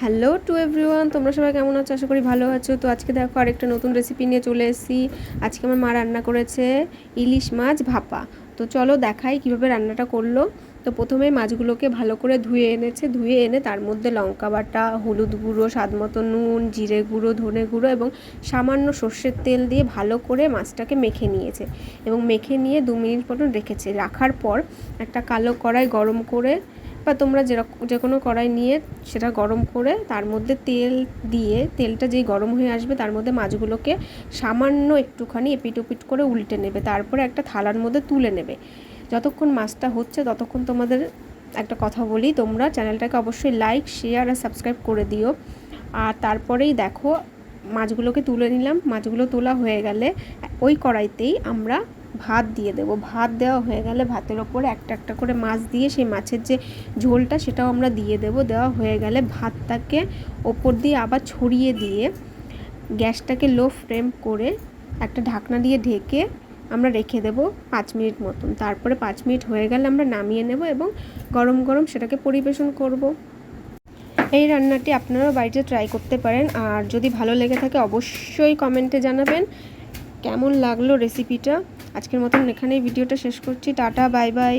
Hello to everyone, তোমরা সবাই কেমন আছো? আশা করি ভালো আছো। তো আজকে দেখো আরেকটা নতুন রেসিপি নিয়ে চলে এসেছি। আজকে আমার মা রান্না করেছে ইলিশ মাছ ভাপা। তো চলো দেখাই কিভাবে রান্নাটা করলো। তো প্রথমে মাছগুলোকে ভালো করে ধুয়ে এনে তার মধ্যে লঙ্কা বাটা, হলুদ গুঁড়ো, স্বাদ মতো নুন, জিরে গুঁড়ো, ধনে গুঁড়ো এবং সামান্য সর্ষের তেল দিয়ে ভালো করে মাছটাকে মেখে নিয়েছে এবং মেখে নিয়ে 2 মিনিট মতন রেখেছে। রাখার পর একটা কালো কড়াই গরম করে বা তোমরা যে কোনো কড়াই নিয়ে সেটা গরম করে তার মধ্যে তেল দিয়ে তেলটা যেই গরম হয়ে আসবে তার মধ্যে মাছগুলোকে সামান্য একটুখানি এপিট ওপিট করে উল্টে নেবে। তারপরে একটা থালার মধ্যে তুলে নেবে। যতক্ষণ মাছটা হচ্ছে ততক্ষণ তোমাদের একটা কথা বলি, তোমরা চ্যানেলটাকে অবশ্যই লাইক, শেয়ার আর সাবস্ক্রাইব করে দিও। আর তারপরেই দেখো মাছগুলোকে তুলে নিলাম। মাছগুলো তোলা হয়ে গেলে ওই কড়াইতেই আমরা ভাত দিয়ে দেবো। ভাত দেওয়া হয়ে গেলে ভাতের ওপরে একটা একটা করে মাছ দিয়ে সেই মাছের যে ঝোলটা সেটাও আমরা দিয়ে দেবো। দেওয়া হয়ে গেলে ভাতটাকে ওপর দিয়ে আবার ছড়িয়ে দিয়ে গ্যাসটাকে লো ফ্লেম করে একটা ঢাকনা দিয়ে ঢেকে আমরা রেখে দেবো 5 মিনিট মতন। তারপরে 5 মিনিট হয়ে গেলে আমরা নামিয়ে নেব এবং গরম গরম সেটাকে পরিবেশন করব। এই রান্নাটি আপনারাও বাড়িতে ট্রাই করতে পারেন। আর যদি ভালো লেগে থাকে অবশ্যই কমেন্টে জানাবেন কেমন লাগলো রেসিপিটা। আজকের মতন এখানেই ভিডিওটা শেষ করছি। Tata, bye bye.